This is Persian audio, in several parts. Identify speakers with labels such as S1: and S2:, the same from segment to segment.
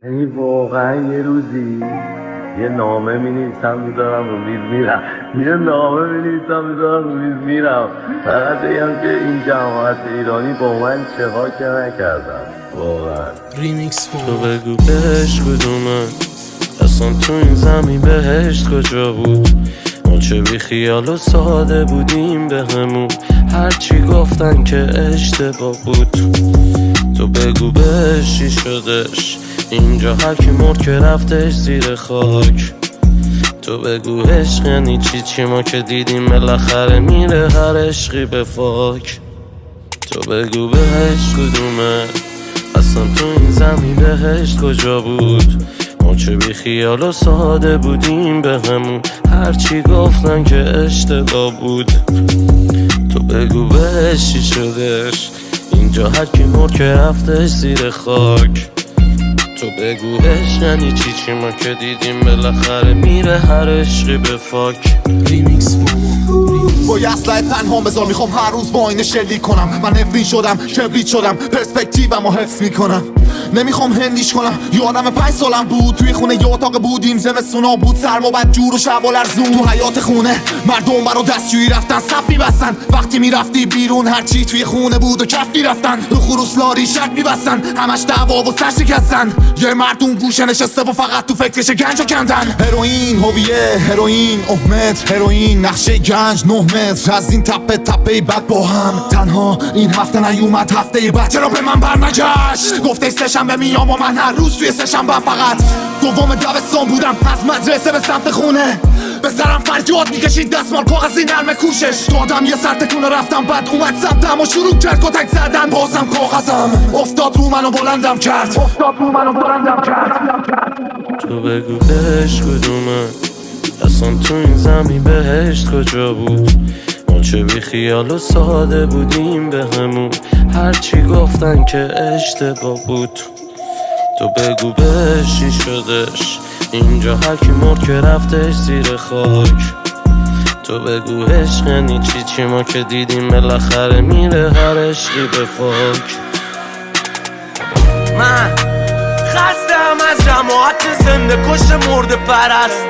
S1: یعنی واقعا یه روزی یه نامه می‌نویسم میذارم رو میز میرم، یه نامه می‌نویسم میذارم رو میز میرم، فقط بگم که این جماعت ایرانی با من چه ها که نکردن واقعا.
S2: ریمیکس
S3: تو بگو بهش کدومه، اصلا تو این زمین بهشت کجا بود؟ ما چه بی خیال و ساده بودیم به همون، هرچی گفتن که اشتباه بود. تو بگو بهش چی شدش، اینجا هرکی مرد که رفتش زیر خاک. تو بگو عشق یعنی چی ما که دیدیم بالاخره میره هر عشقی به فاک. تو بگو بهش کدومه، اصلا تو این زمین بهشت کجا بود؟ ما چه بی خیال و ساده بودیم به همون، هرچی گفتن که اشتباه بود. تو بگو بهش چی شدش، اینجا هرکی مرد که رفتش زیر خاک. تو بگو عشق یعنی چی ما که دیدیم بالاخره میره هر عشقی به فاک.
S2: ریمیکس
S4: با یه اسلحه تنها بذار، میخوام هر روز با اینه شلیک کنم. من نفرین شدم، کبریت شدم، پرسپکتیومو حفظ میکنم. نمیخوام هندیش کنم. یادم 5 سالم بود، توی خونه یه اتاق بودیم، زمستونا بود سرم و بد جور و شب و لرزون. تو حیات خونه مردم برا دستشویی رفتن، صف میبستن. وقتی میرفتی بیرون هرچی توی خونه بود و کف میرفتن. رو خروس لاری شک میبستن، همش دعوا و سر شکستن. یه مردم گوشه نشسته و فقط تو فکرش گنج و کندن. هروئین هویه، هروئین احمد، هروئین نقشه گنج 9 متر از این تپه تپه بعد با هم. تنها این هفته نیومد هفته بعد، چرا به من برنگشت؟ گفته سه‌شنبه میام و من هر روز توی سه‌شنبه فقط دوم دبستان بودم، از مدرسه به سمت خونه به سرم فریاد میکشید، دستمال کاغذی نرمه کوشش دادم. یه سر تکونه رفتم، بعد اومد سمتم و شروع کرد کتک زدن. بازم کاغذم افتاد رو منو بلندم کرد.
S3: تو بگو بهش کدومه، اصلا تو این زمین بهشت کجا بود؟ ما چه بی خیال و ساده بودیم به همون، هرچی گفتن که اشتباه بود. تو بگو بهش چی شدش، اینجا هرکی مرد که رفتش زیر خاک. تو بگو عشق یعنی چی ما که دیدیم بالاخره میره هر عشقی به فاک.
S5: من خستم از جماعت زنده کش مرده پرست،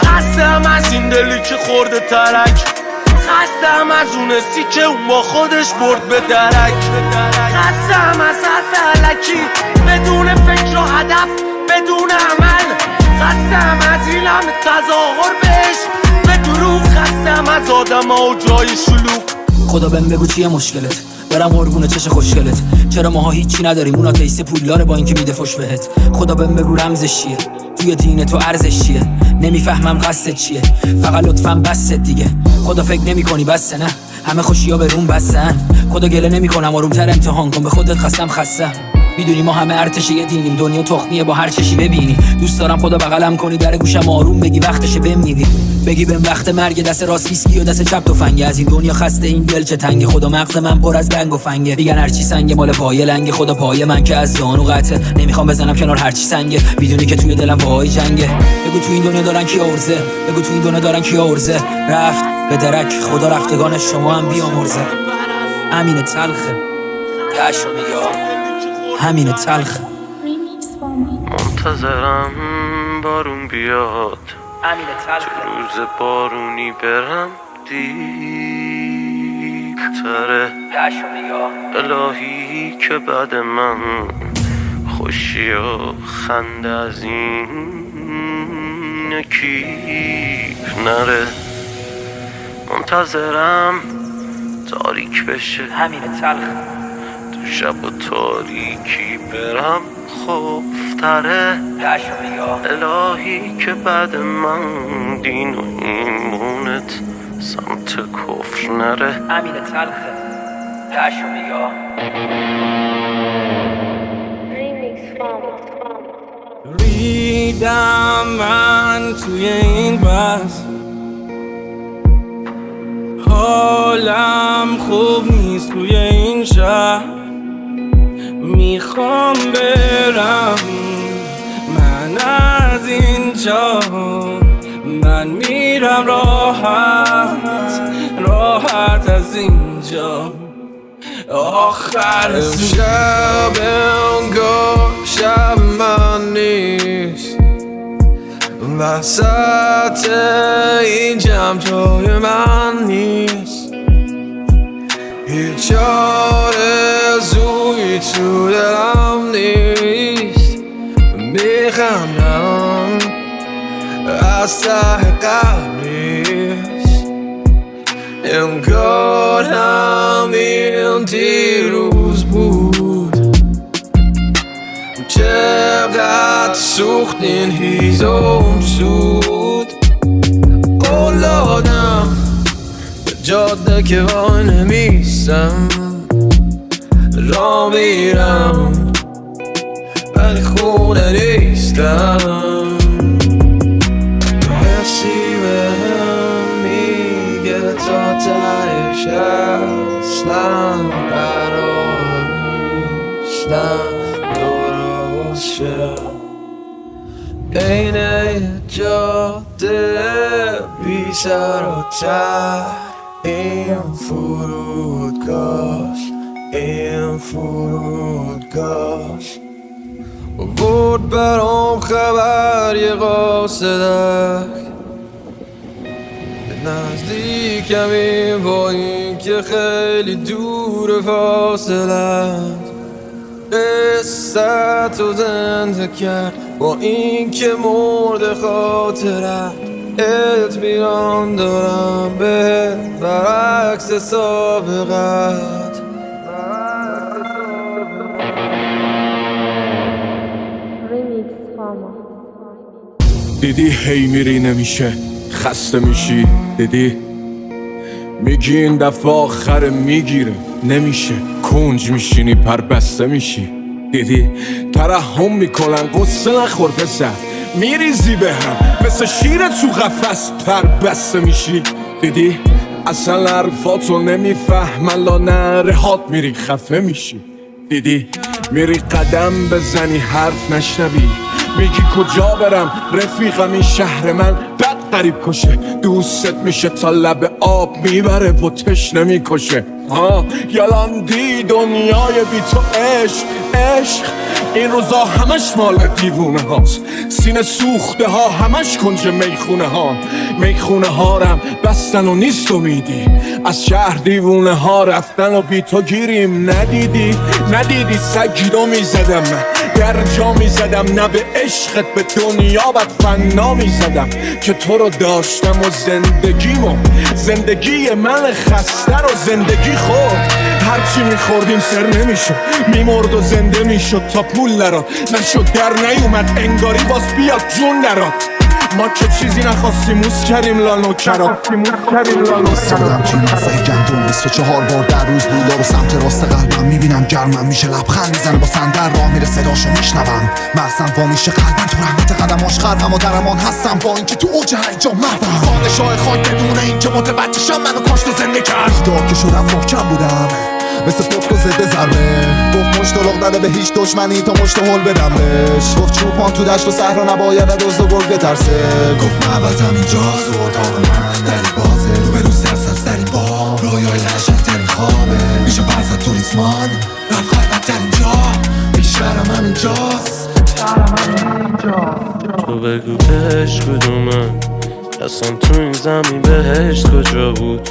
S5: خستم از این دلی که خورده ترک، خستم از اون سی که اون با خودش برد به درک، خستم از حرف علکی بدون فکر و هدف بدون عمل، خستم از این همه تظاهر بهش به دروغ، خستم از آدم ها و جای شلوغ.
S6: خدا بهم بگو چیه مشکلت، برم قربون چش خوشگلت. چرا ماها هیچی نداریم، اون آتیسته پولداره با اینکه میده فش بهت. خدا بهم بگو رمزش چیه، توی دین تو ارزش چیه. نمیفهمم قصدت چیه، فقط لطفاً بست دیگه. خدا فکر نمی‌کنی بسه، نه همه خوشی‌ها به روم بسن. خدا گله نمی‌کنم، آرومتر امتحان کن، به خودت خستم. میدونی ما همه ارتش یه دینیم، دنیا تخمیه با هر چشی ببینی. دوست دارم خدا بغلم کنی، در گوشم آروم بگی وقتشه بمیری. بگی بهم وقت مرگ، دست راست ویسکی و دست چپ تفنگه. از این دنیا خسته این دل چه تنگه، خدا مغز من پر از بنگ و فنگه. میگن هرچی سنگه مال پای لنگه، خدا پای من که از زانو قطعه. نمیخوام بزنم کنار هرچی سنگه، میدونی که توی دلم وای جنگه. بگو تو این دنیا دارن کی ارزه، بگو تو این دنیا دارن کی ارزه. رفت به درک خدا رفتگان شما هم بیامرزه. همین تلخه تاشو میگم، همین تلخه.
S3: منتظرم بارون بیاد،
S6: همین تلخه.
S3: تو روز بارونی برم دیرتره.
S6: تاشو میگم
S3: الهی که بعد من خوشی و خنده از این کیف نره. منتظرم تاریک بشه،
S6: همین تلخه.
S3: تو شب و تاریکی برم خوفتره.
S6: تاشو میگم
S3: الهی که بعد من دین و ایمونت سمت کفر نره.
S6: همین تلخه. تاشو میگم
S5: ریدم من توی این بس، حالم خوب نیست توی این شهر. میخوام برم من از اینجا، من میرم راحت از اینجا. آخر شب انگار شب
S3: وسط این جمع جای من نیست، هیچ آرزویی تو دلم نیست. میخندم از ته قلب نیست، انگار همین دیروز بود. چقدر سوخت این هیزم سود. قول دادم به جاده که وای نمیستم، را میرم ولی خونه نیستم. حسی بهم میگه تا تهش اصلا قرار نیستم درست شد. بین جاده بی سر و ته این فرودگاه بود برام خبر یه قاصدک به نزدیکمی با این که خیلی دور فاصلت. قصه تو زنده کرد با این که مرد خاطرت. اطمینان دارم به برعکس سابقت.
S2: دیدی هی میری نمیشه، خسته میشی. دیدی میگی این دفعه آخر میگیره نمیشه، کنج میشینی پر بسته میشی. دیدی ترحم میکنن قصه نخور پسر، میریزی به هم مثل شیر تو قفس پر بسته میشی. دیدی اصلا حرفاتو نمیفهمن لا نرهات میری خفه میشی. دیدی میری قدم بزنی حرف نشنوی، میگی کجا برم رفیقم این شهر من بد قریب کشه. دوستت میشه تا لب آب میبره و تشنه میکشه. یلاندی دنیای بی تو عشق این روزا همش مال دیوونه هاست. سینه سوخته ها همش کنج میخونه ها رم بستن و نیست امیدی. از شهر دیوونه ها رفتن و بی تو گیریم. ندیدی سگیدو میزدم من در جا میزدم، نه به عشقت به دنیا بد فنا میزدم که تو رو داشتم و زندگی من خسته رو زندگی خورد. هرچی میخوردیم سر نمیشد، میمرد و زنده میشد تا پول نراد نشد در نیومد انگاری باز بیاد جون نراد. ما که چیزی نخواستیم موس کردیم لانو کرات.
S4: بودم توی مزه گندم 24 بار در روز بود. رو سمت راست قلبم میبینم گرمم میشه، لبخند میزنه با صندل راه میره صداشو میشنوم. مغزم وا میشه قلبم تو رحمت قدماش خرمم و درمان هستم با اینکه تو اوج هیجان محوم. پادشاه خاک بدون اینکه متوجهشم منو کاشت و زنده کرد. دار که شدم محکم بودم مثل پفت و ضد ضربه. گفت مشت لغ نده به هیچ دشمنی تا مشت هل بدم بهش. گفت چوپان تو دشت و صحرا نباید دزد و گرگ بترسه. گفت معبدم اینجاست و اتاق من دری بازه. رو به رو سرسبز در این باغ رویای لشک‌ترین خوابه. میشه برزد تو ریسمان رفت خلوت در اینجا. بیشترم هم اینجاست.
S3: تو بگو بهش کدومه اصلا تو این زمین بهشت کجا بود.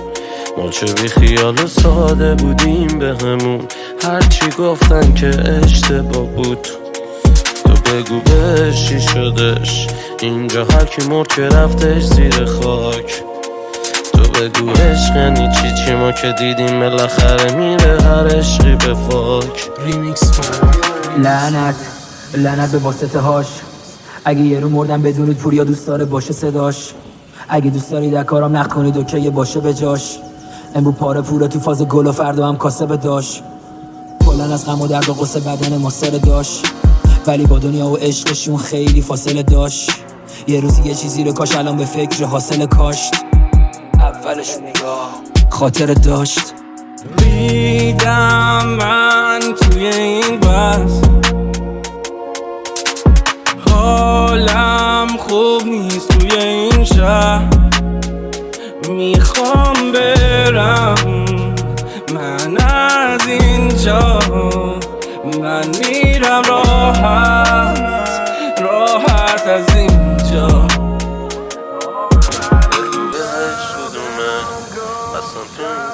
S3: ما چه بی خیال و ساده بودیم به همون، هرچی گفتن که اشتباه بود. تو بگو بهش چی شدش اینجا، هر کی مرد که رفتش زیر خاک. تو بگو عشق یعنی چی ما که دیدیم بالاخره میره هر عشقی به فاک.
S6: لعنت به واسطه هاش. اگه یه رو مردم بدونید پوریا دوست داره باشه صداش. اگه دوست دارید در کارم نقد کنید اوکی یه باشه به جاش. امرو پاره پوره تو فاز گل و فردا هم کاسب داشت. کلن از غم و درد و قصه بدن ما سر داشت، ولی با دنیا و عشقشون خیلی فاصله داشت. یه روزی یه چیزی رو کاش الان به فکر حاصل کاشت. اولش نگاه خاطر داشت.
S5: دیدم من توی این بس حالم خوب نیست توی این شهر. میخوام برم من از اینجا، من میرم راحت از اینجا.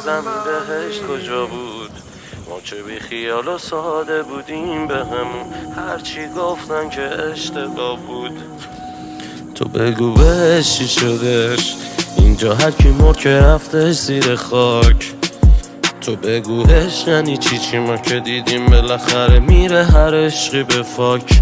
S3: زمین بهشت کجا بود؟ ما چه بی خیال و ساده بودیم به همون، هرچی گفتن که اشتباه بود. تو بگو بهش چی شدش، اینجا هر کی مرد که رفتش زیر خاک. تو بگوش یعنی چی ما که دیدیم بالاخره میره هر عشقی به فاک.